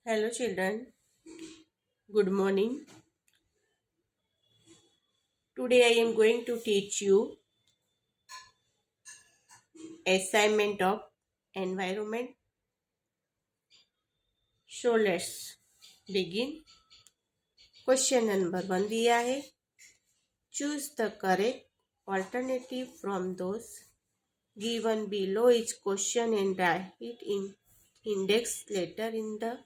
Hello, children. Good morning. Today I am going to teach you assignment of environment. So let's begin. Question number 1 दिया है. Choose the correct alternative from those given below each question and write it in index letter in the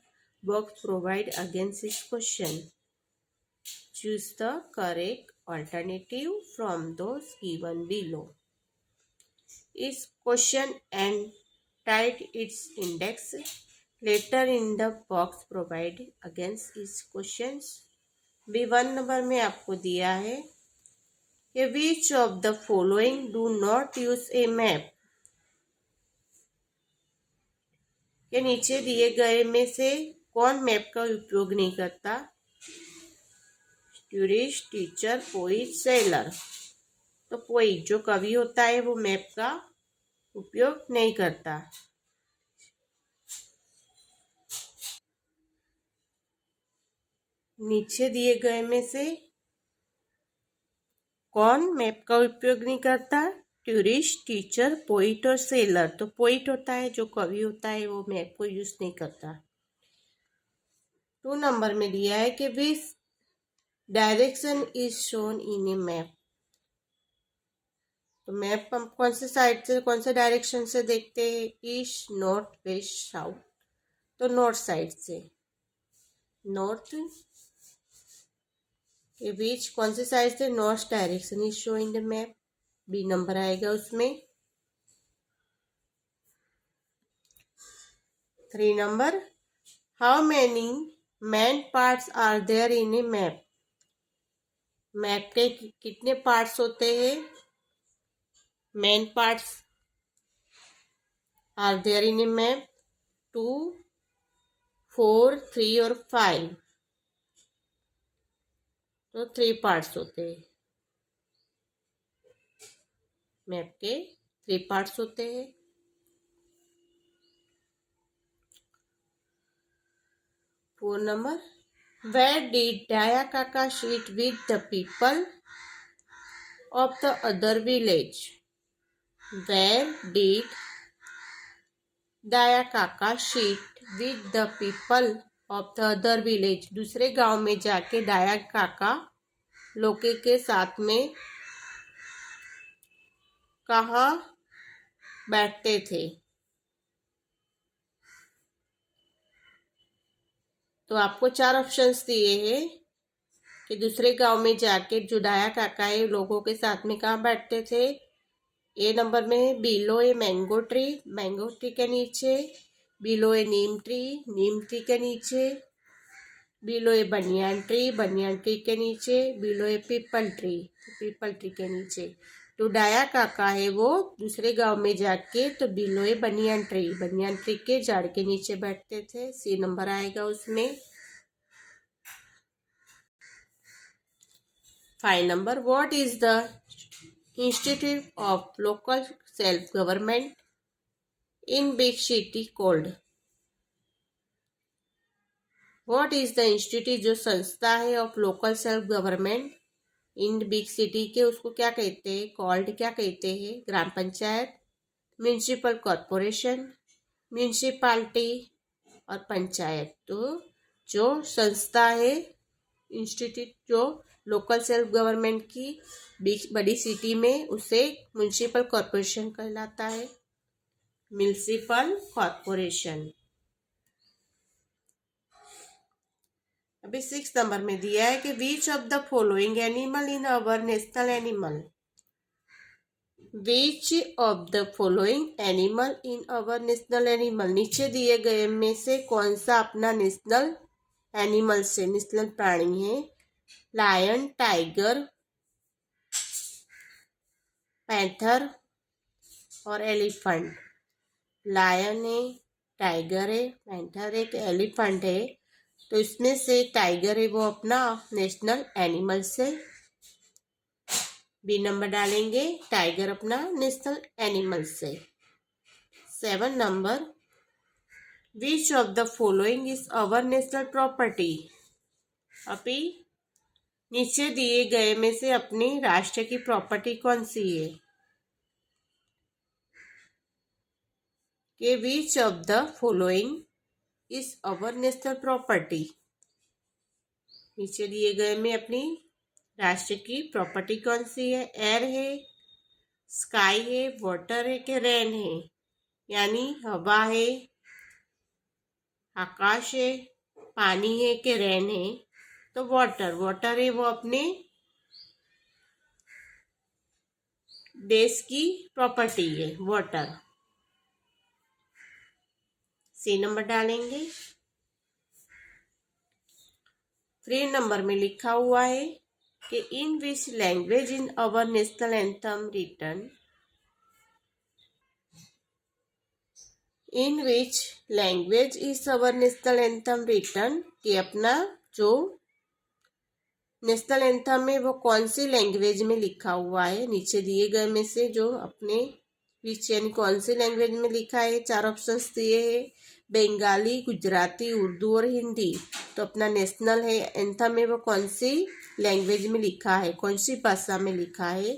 box provided against each question. Choose the correct alternative from those given below each question and write its index letter in the box provided against each questions. B1 number में आपको दिया है कि which of the following do not use a map. के नीचे दिए गए में से कौन मैप का उपयोग नहीं करता? Tourist, teacher, poet, seller. तो पोइट जो कवि होता है वो मैप का उपयोग नहीं करता. नीचे दिए गए में से कौन मैप का उपयोग नहीं करता? टूरिस्ट, टीचर, पोइट और सेलर. तो पोइट होता है जो कवि होता है वो मैप को यूज नहीं करता. 2 नंबर में दिया है कि which direction is shown in a map. तो मैप हम कौन से साइड से कौन से डायरेक्शन से देखते हैं? East, north, west, south. तो नॉर्थ साइड से. नॉर्थ के बीच कौन से साइड से? North direction is show in the map. B नंबर आएगा उसमें. 3 नंबर. How many main parts are there in a map. Map के कितने पार्ट्स होते हैं? Main parts are there in a map 2, 4, 3 और 5. तो 3 पार्ट्स होते हैं. मैप के 3 पार्ट्स होते हैं. 4 number. Where did Daya Kaka sit with the people of the other village? Where did Daya Kaka sit with the people of the other village? दूसरे गांव में जाके डाया काका लोके के साथ में कहाँ बैठते थे? तो आपको 4 ऑप्शंस दिए हैं कि दूसरे गांव में जाके जो डाया काका है लोगों के साथ में कहाँ बैठते थे. ए नंबर में below a mango tree, mango tree के नीचे. बिलो ए नीम ट्री, नीम ट्री के नीचे. बिलो ए बनियान ट्री के नीचे. बिलो ए पीपल ट्री के नीचे. तो डाया काका है वो दूसरे गांव में जाके तो बिलो ए बनियान ट्री के झाड़ के नीचे बैठते थे. सी नंबर आएगा उसमें. 5 number. What is the institute of local self government in big city cold. What is the institute जो संस्था है of local self government in big city के उसको क्या कहते हैं? कॉल्ड क्या कहते हैं? ग्राम पंचायत, म्यूनिसिपल कॉरपोरेशन, म्यूनिसिपालिटी और पंचायत. तो जो संस्था है इंस्टीट्यूट जो लोकल सेल्फ गवर्नमेंट की बड़ी सिटी में उसे म्यूनिसिपल कॉरपोरेशन कहलाता है. Municipal corporation. अभी 6 नंबर में दिया है कि which of the following animal in our national animal. Which of the following animal in our national animal. नीचे दिए गए में से कौन सा अपना नेशनल एनिमल से नेशनल प्राणी है? लायन, टाइगर, पैंथर और एलिफेंट. लायन है, टाइगर है, पैंथर है, एलिफेंट है. तो इसमें से टाइगर है वो अपना नेशनल एनिमल से. बी नंबर डालेंगे. टाइगर अपना नेशनल एनिमल से. 7 number. Which of the following is our national property. अभी नीचे दिए गए में से अपनी राष्ट्र की प्रॉपर्टी कौन सी है। कि which of the following is our national property. नीचे दिए गए में अपनी राष्ट्र की प्रॉपर्टी कौन सी है। एयर है, स्काई है, वाटर है कि रेन है। यानी हवा है, आकाश है, पानी है कि रेन है। तो वाटर, वाटर है वो अपने देश की प्रॉपर्टी है वाटर। सी नंबर डालेंगे। 3 नंबर में लिखा हुआ है कि in which language in our national anthem written. In which language is our national anthem written, कि अपना जो नेशनल एंथम में वो कौन सी लैंग्वेज में लिखा हुआ है। नीचे दिए गए में से जो अपने विच यानी कौन सी लैंग्वेज में लिखा है। 4 ऑप्शंस दिए हैं, बंगाली, गुजराती, उर्दू और हिंदी। तो अपना नेशनल है एंथम में वो कौन सी लैंग्वेज में लिखा है, कौन सी भाषा में लिखा है।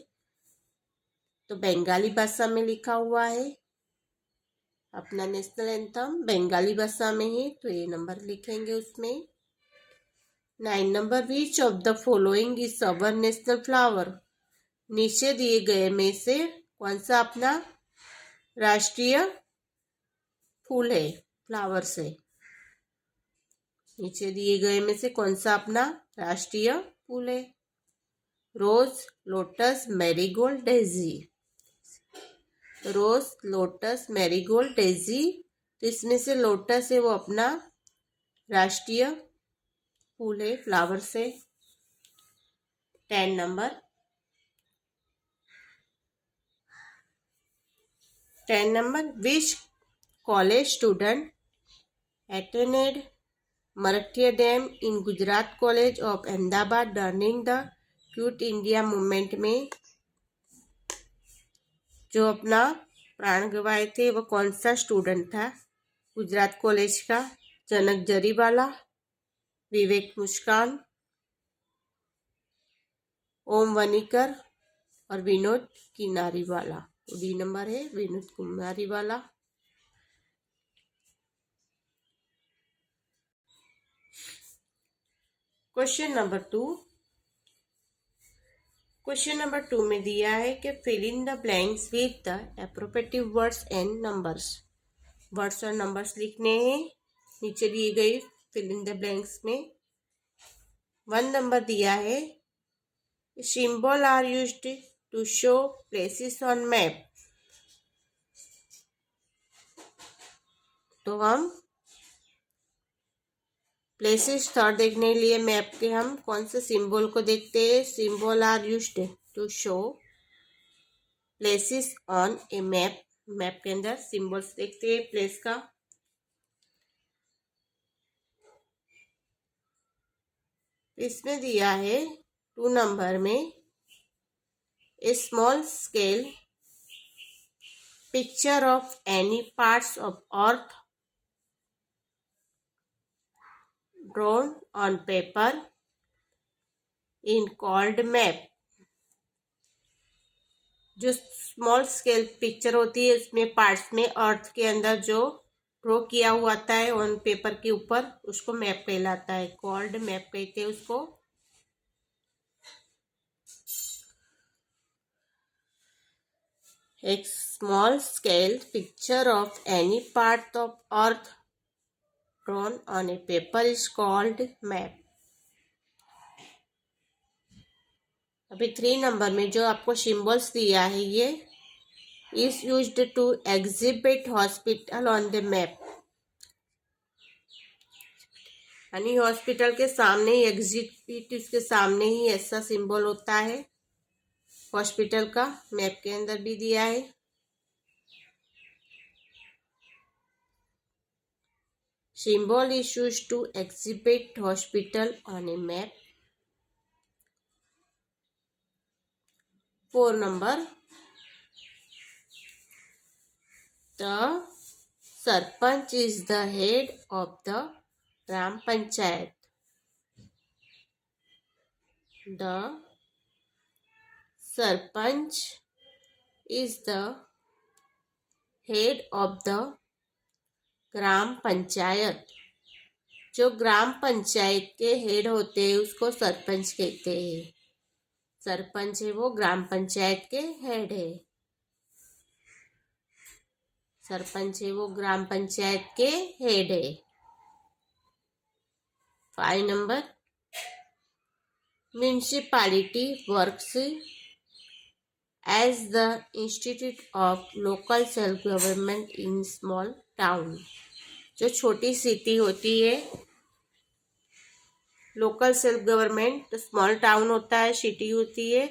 तो बंगाली भाषा में लिखा हुआ है। अपना नेशनल एंथम बंगाली भाषा में है, तो ये नंबर लिखेंगे उसमें। 9 number, which of the following is our national flower. नीचे दिए गए में से कौन सा अपना राष्ट्रीय फूल है, फ्लावर से। नीचे दिए गए में से कौन सा अपना राष्ट्रीय फूल है। रोज, लोटस, मैरीगोल्ड, डेजी। रोज, लोटस, मैरीगोल्ड, डेजी। तो इसमें से लोटस है वो अपना राष्ट्रीय फूल है, फ्लावर से। 10 number, 10 number, which college student attended Marathiya Dam in Gujarat College of Ahmedabad during the quit India movement में जो अपना प्राण गंवाए थे वो कौन सा स्टूडेंट था। गुजरात कॉलेज का जनक जरीवाला, विवेक मुस्कान, ओम वनिकर और विनोद किनारीवाला। डी नंबर है Vinod Kinariwala. Question number 2। Question number 2 में दिया है कि fill in the blanks with the appropriate words and numbers. Words और नंबर्स लिखने हैं। नीचे दिए गए फिल इन द ब्लैंक्स में 1 नंबर दिया है, symbol are used to show places on map. तो हम प्लेसेस स्थल देखने के लिए मैप के हम कौन से सिंबल को देखते हैं। Symbol are used to show places on a map. Map के अंदर सिंबल्स देखते हैं प्लेस का। इसमें दिया है 2 नंबर में, a small scale picture of any parts of earth drawn on paper in called map. जो स्मॉल स्केल पिक्चर होती है उसमें पार्ट्स में अर्थ के अंदर जो ड्रॉ किया हुआ आता है ऑन पेपर के ऊपर, उसको मैप कहलाता है, कॉल्ड मैप कहते हैं उसको। एक small scale picture of any part of earth drawn on A paper is called map. अभी 3 नंबर में जो आपको सिंबल्स दिया है ये is used to exhibit hospital on the map. यानी हॉस्पिटल के सामने ही, एग्जिबिट उसके सामने ही ऐसा सिंबल होता है हॉस्पिटल का। मैप के अंदर भी दिया है। Symbol is used to exhibit hospital on a map. 4 नंबर, the sarpanch is the head of the Gram Panchayat. The Sarpanch is the head of the ग्राम पंचायत. जो ग्राम पंचायत के हेड होते हैं उसको सरपंच कहते हैं. सरपंच है वो ग्राम पंचायत के हेड है. सरपंच है वो ग्राम पंचायत के हेड है. 5 नंबर, municipality works as the institute of local self government in small town. जो छोटी सिटी होती है, लोकल सेल्फ गवर्नमेंट, तो स्मॉल टाउन होता है, सिटी होती है,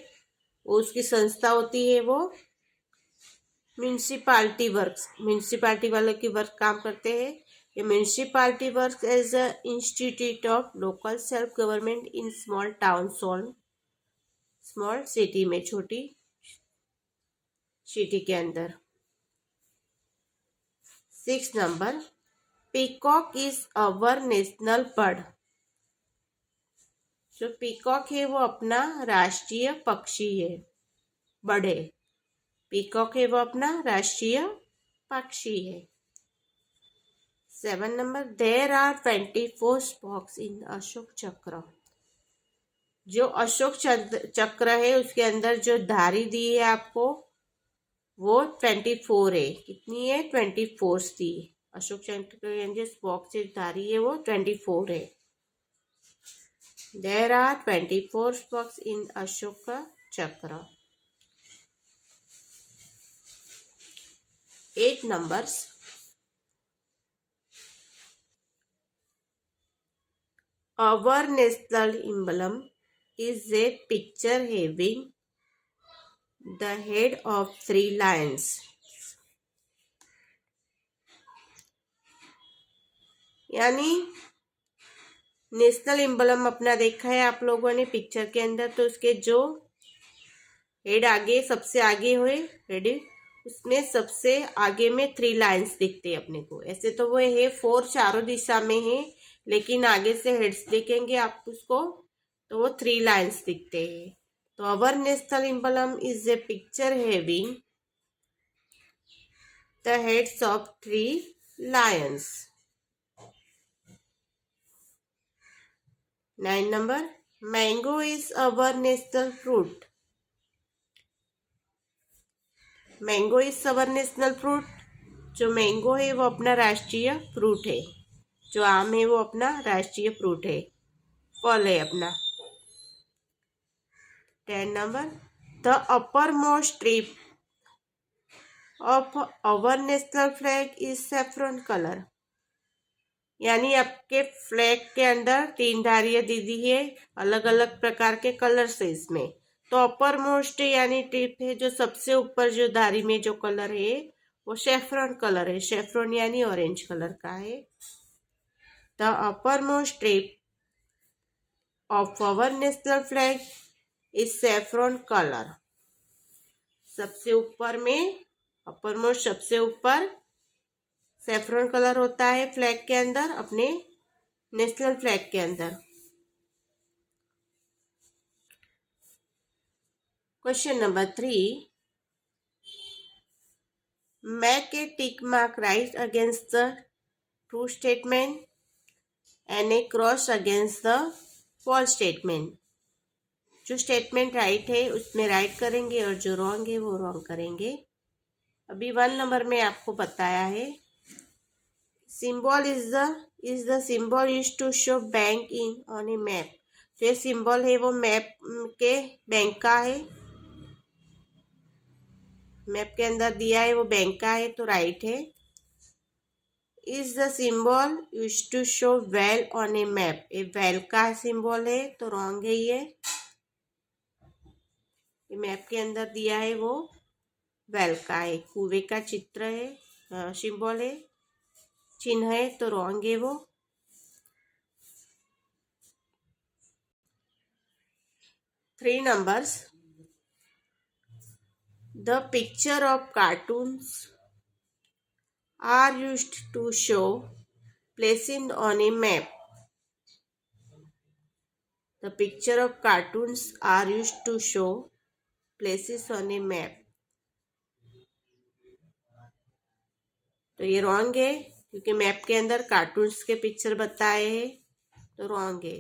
वो उसकी संस्था होती है, वो म्युनिसिपैलिटी वर्क्स, म्युनिसिपैलिटी वालों की वर्क काम करते हैं. ये municipality works as a institute of local self government in small town, small city में, छोटी सिटी के अंदर. 6 नंबर, peacock is our national bird. जो पीकॉक है वो अपना राष्ट्रीय पक्षी है, बर्ड है. पीकॉक है वो अपना राष्ट्रीय पक्षी है. 7 नंबर, देर आर 24 स्पोक्स इन अशोक चक्र. जो अशोक चक्र है उसके अंदर जो धारी दी है आपको वो 24 है. कितनी है? 24 दी. अशोक चक्र के अंदर स्पोक्स से धारी है वो 24 है. There are 24 spokes in Ashoka Chakra. 8 numbers. Our national emblem is a picture having the head of 3 lions. यानी नेशनल एम्बलम अपना देखा है आप लोगों ने पिक्चर के अंदर, तो उसके जो हेड आगे सबसे आगे हुए हेड, उसमें सबसे आगे में 3 लाइन्स दिखते हैं अपने को. ऐसे तो वो है 4 चारों दिशा में है, लेकिन आगे से हेड्स देखेंगे आप उसको तो वो 3 लाइन्स दिखते हैं. तो our national emblem is a picture having the heads of 3 Lions. 9 number, mango is our national fruit. Mango is our national fruit. जो मैंगो है वो अपना राष्ट्रीय फ्रूट है. जो आम है वो अपना राष्ट्रीय फ्रूट है, फल है अपना. 10 number, the upper most strip of our national flag is saffron colour. यानी आपके फ्लैग के अंदर 3 धारियां दी दी है, अलग अलग प्रकार के कलर्स है इसमें. तो अपर मोस्ट यानी टिप है, जो सबसे ऊपर जो धारी में जो कलर है वो सैफ्रॉन कलर है. सैफ्रॉन यानी ऑरेंज कलर का है. The upper most tip of our national flag is saffron colour. सबसे ऊपर में, अपर मोस्ट सबसे ऊपर सैफ्रॉन कलर होता है फ्लैग के अंदर, अपने नेशनल फ्लैग के अंदर. Question number 3, make a tick mark right against the true statement and a cross against the false statement. जो स्टेटमेंट राइट है उसमें राइट करेंगे और जो रॉन्ग है वो रॉन्ग करेंगे. अभी 1 नंबर में आपको बताया है, symbol is the symbol used to show bank in on a map. तो ये सिंबल है वो मैप के बैंक का है, मैप के अंदर दिया है वो बैंक का है, तो राइट है. Is the symbol used to show well on a map. ये वेल का सिंबल है तो रॉन्ग है. ये मैप के अंदर दिया है वो वेल का है, कुएं का चित्र है, सिंबल है, चिन्ह है, तो रॉन्ग है वो. 3 numbers, the picture of cartoons are used to show places on a map. The picture of cartoons are used to show places on a map. तो ये रॉन्ग है क्योंकि मैप के अंदर कार्टून्स के पिक्चर बताए हैं, तो रॉन्ग है।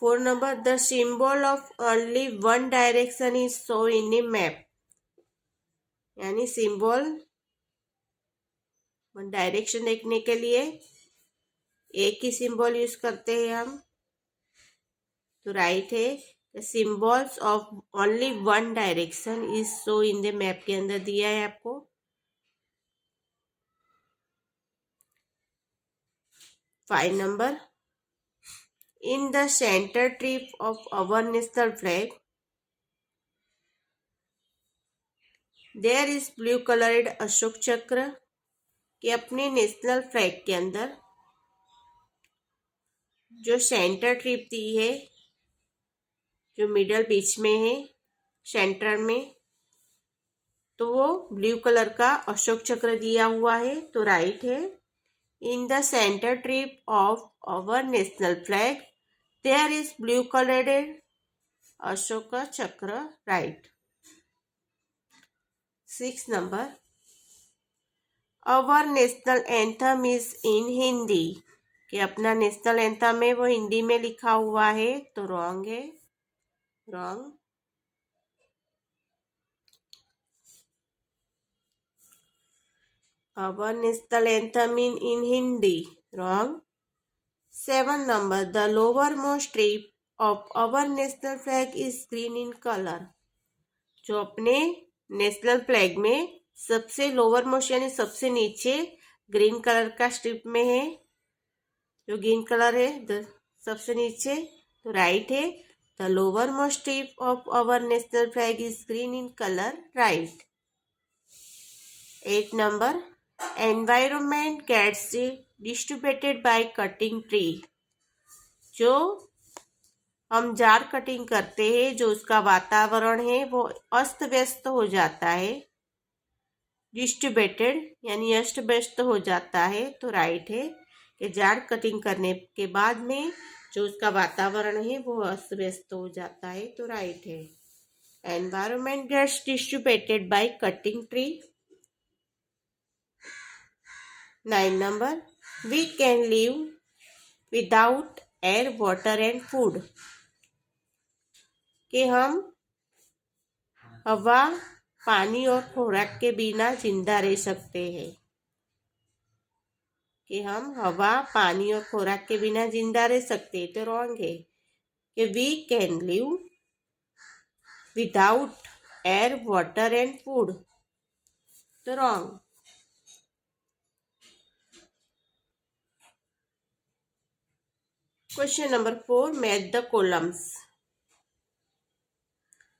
4 number, the symbol of only one direction is show in a map. यानी सिंबल वन डायरेक्शन देखने के लिए एक ही सिंबल यूज करते हैं हम, तो राइट है। The symbols of only one direction is show in the map के अंदर दिया है आपको। 5 नंबर, इन the centre trip of our national flag there is blue coloured Ashoka Chakra. कि अपने नेशनल फ्लैग के अंदर जो सेंटर ट्रिप दी है, जो मिडल बीच में है सेंटर में, तो वो ब्लू कलर का अशोक चक्र दिया हुआ है, तो राइट है। In the centre trip of our national flag there is blue coloured Ashoka Chakra, right. 6 number, our national anthem is in Hindi. कि अपना नेशनल एंथम है वो हिंदी में लिखा हुआ है, तो रॉन्ग है, wrong. Our national anthem in Hindi, wrong. 7 number, the lowermost strip of our national flag is green in color। जो अपने नेशनल फ्लैग में सबसे लोअर मोस्ट यानी सबसे नीचे ग्रीन कलर का स्ट्रिप में है, जो ग्रीन कलर है सबसे नीचे, तो राइट है। The lower most strip of our national flag is green in colour, right. 8 नंबर, environment gets distributed by cutting tree. जो हम झाड़ कटिंग करते हैं, जो उसका वातावरण है वो अस्त व्यस्त हो जाता है। डिस्ट्रीब्यूटेड यानी अस्त व्यस्त हो जाता है, तो राइट है कि झाड़ कटिंग करने के बाद में जो उसका वातावरण है वो अस्त व्यस्त हो जाता है, तो राइट है। Environment gets distributed by cutting tree. 9 नंबर, we can live without air water and food. कि हम हवा पानी और खुराक के बिना जिंदा रह सकते हैं। कि हम हवा पानी और खुराक के बिना जिंदा रह सकते हैं, तो रॉन्ग है। कि we can live without air water and food, तो wrong. Question number 4, match the columns.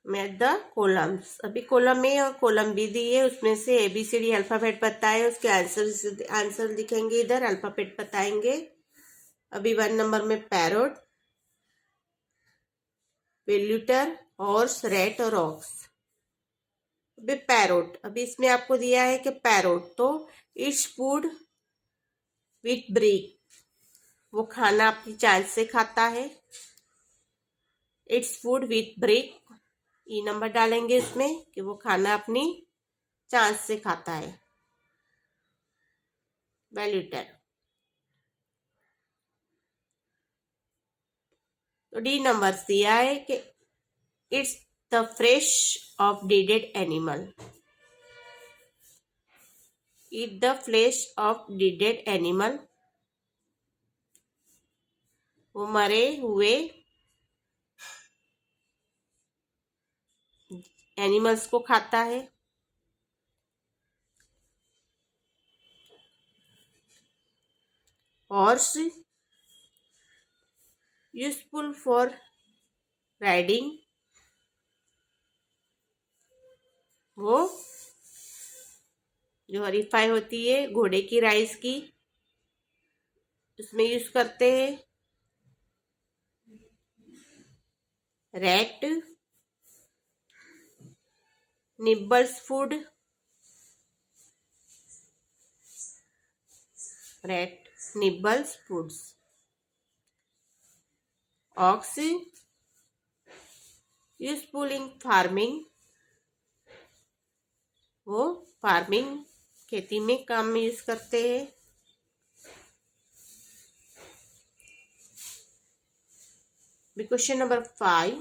Match the columns. अभी कॉलम ए और कॉलम बी दी है, उसमें से ABCD अल्फाबेट बताए, उसके आंसर लिखेंगे, इधर अल्फाबेट बताएंगे। अभी 1 नंबर में पैरोट, वेल्यूटर, हॉर्स, रैट और ऑक्स। अभी पैरोट, अभी इसमें आपको दिया है कि पैरोट, तो इट्स फूड विथ ब्रेक। वो खाना अपनी चांच से खाता है। Its food with break, E number डालेंगे इसमें कि वो खाना अपनी चांच से खाता है। वैल्यूटर। तो डी नंबर दिया है कि it's the fresh of deaded animal. Eat the flesh of deaded animal, वो मरे हुए एनिमल्स को खाता है। हॉर्स यूजफुल फॉर राइडिंग, वो जो हरीफाई होती है घोड़े की राइस की, उसमें यूज करते हैं। Rat nibbles food. Rat nibbles foods. Ox useful in farming. वो फार्मिंग खेती में काम में यूज करते हैं. Question number 5.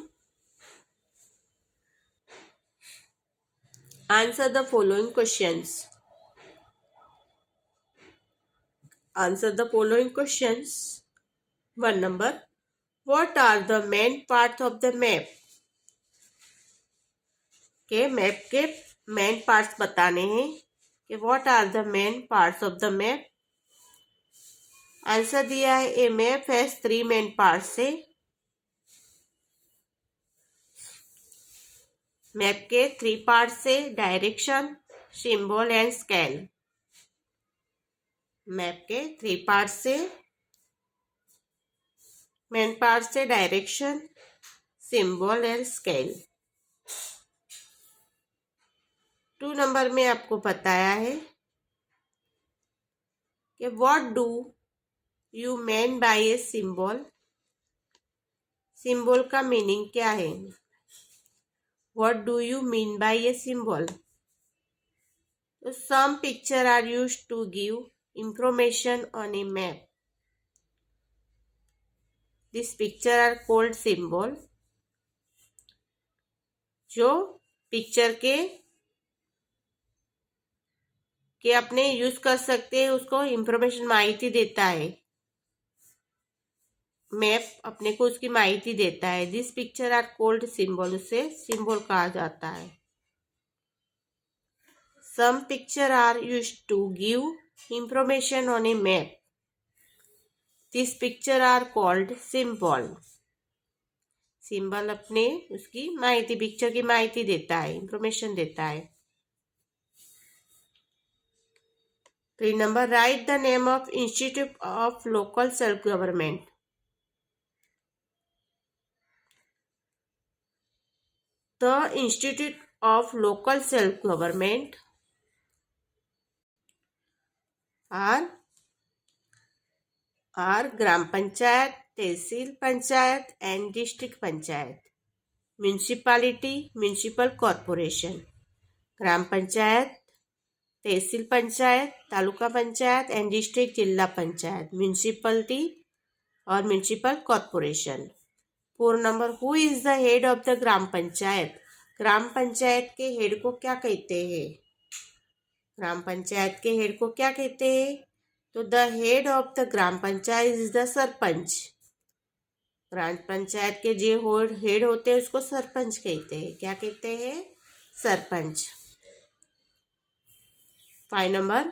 Answer the following questions. Answer the following questions. 1 number. What are the main parts of the map? के map के main parts बताने हैं कि what are the main parts of the map. Answer दिया है a map has 3 main parts है. Map के 3 parts से direction, symbol and scale. Map के 3 पार्ट्स से मेन पार्ट से direction, symbol and scale. 2 number में आपको बताया है कि what do you mean by a symbol. Symbol का मीनिंग क्या है. What do you mean by a symbol. Some picture are used to give information on a map. This picture are called symbol. जो picture के अपने use कर सकते हैं, उसको इंफॉर्मेशन माहिती देता है. मैप अपने को उसकी माहिती देता है. This picture are called symbol. उसे सिंबल कहा जाता है. Some picture are used to give information on a map. This picture are called symbol. Symbol अपने उसकी माहिती, पिक्चर की माहिती देता है, इंफॉर्मेशन देता है. 3 number. Write the name of Institute of Local Self-Government. The Institute of Local Self-Government are gram panchayat, tehsil panchayat and district panchayat. Municipality, municipal corporation. Gram panchayat, tehsil panchayat, taluka panchayat and district zila panchayat. Municipality और municipal corporation. 4 number. Who is the head of the gram panchayat. Gram panchayat के head को क्या कहते हैं. ग्राम पंचायत के head को क्या कहते हैं. तो the head of the gram panchayat is the sarpanch. Gram panchayat के जो हेड होते हैं उसको सरपंच कहते हैं. क्या कहते हैं. Sarpanch. 5 number.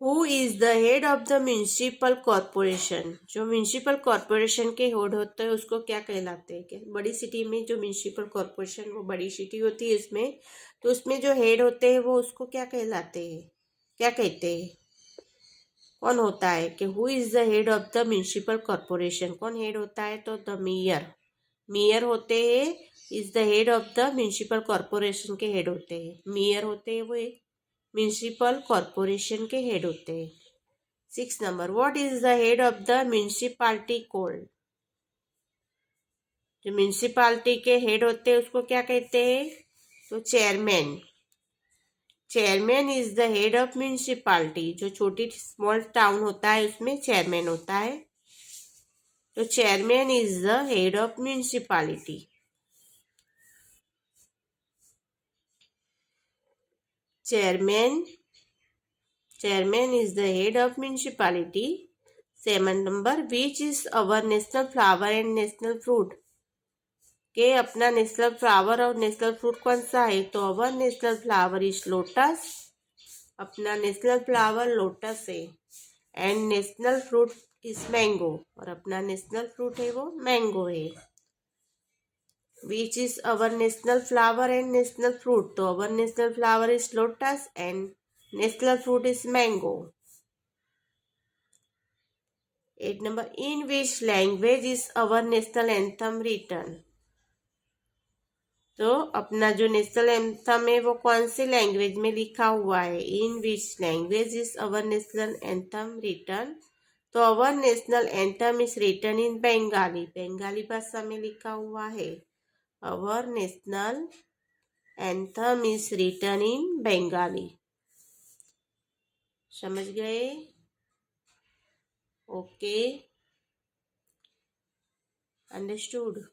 Who is the head of the municipal corporation. जो म्यूनिसिपल कॉर्पोरेशन के हेड होते हैं उसको क्या कहलाते हैं. क्या बड़ी सिटी में जो म्यूनिसिपल कॉर्पोरेशन, वो बड़ी सिटी होती है इसमें, तो उसमें जो हेड होते हैं वो उसको क्या कहलाते हैं, क्या कहते हैं, कौन होता है. कि who is the head of the municipal corporation. कौन हेड होता है. तो द मेयर. मेयर होते हैं. Is the head of the municipal corporation के हेड होते हैं. मेयर होते हैं, वो एक म्यूनिसिपल कॉर्पोरेशन के हेड होते हैं. 6 number. What is the head of the municipality called. जो म्यूनिसिपालिटी के हेड होते हैं उसको क्या कहते हैं. तो chairman. Chairman is the head of municipality. जो छोटी स्मॉल टाउन होता है उसमें चेयरमैन होता है. तो chairman is the head of municipality. Chairman is the head of municipality. 7 number. Which is our national flower and national fruit. के अपना नेशनल फ्लावर और नेशनल फ्रूट कौन सा है. तो our national flower is lotus. अपना नेशनल फ्लावर लोटस है. And national fruit is mango. और अपना नेशनल फ्रूट है वो मैंगो है. Which is our national flower and national fruit. तो our national flower is lotus and national fruit is mango. 8 number. In which language is our national anthem written. तो अपना जो national anthem है वो कौन सी लैंग्वेज में लिखा हुआ है? In which language is our national anthem written? तो our national anthem is written in Bengali, Bengali भाषा में लिखा हुआ है। Our national anthem is written in Bengali. समझ गए? Okay, understood.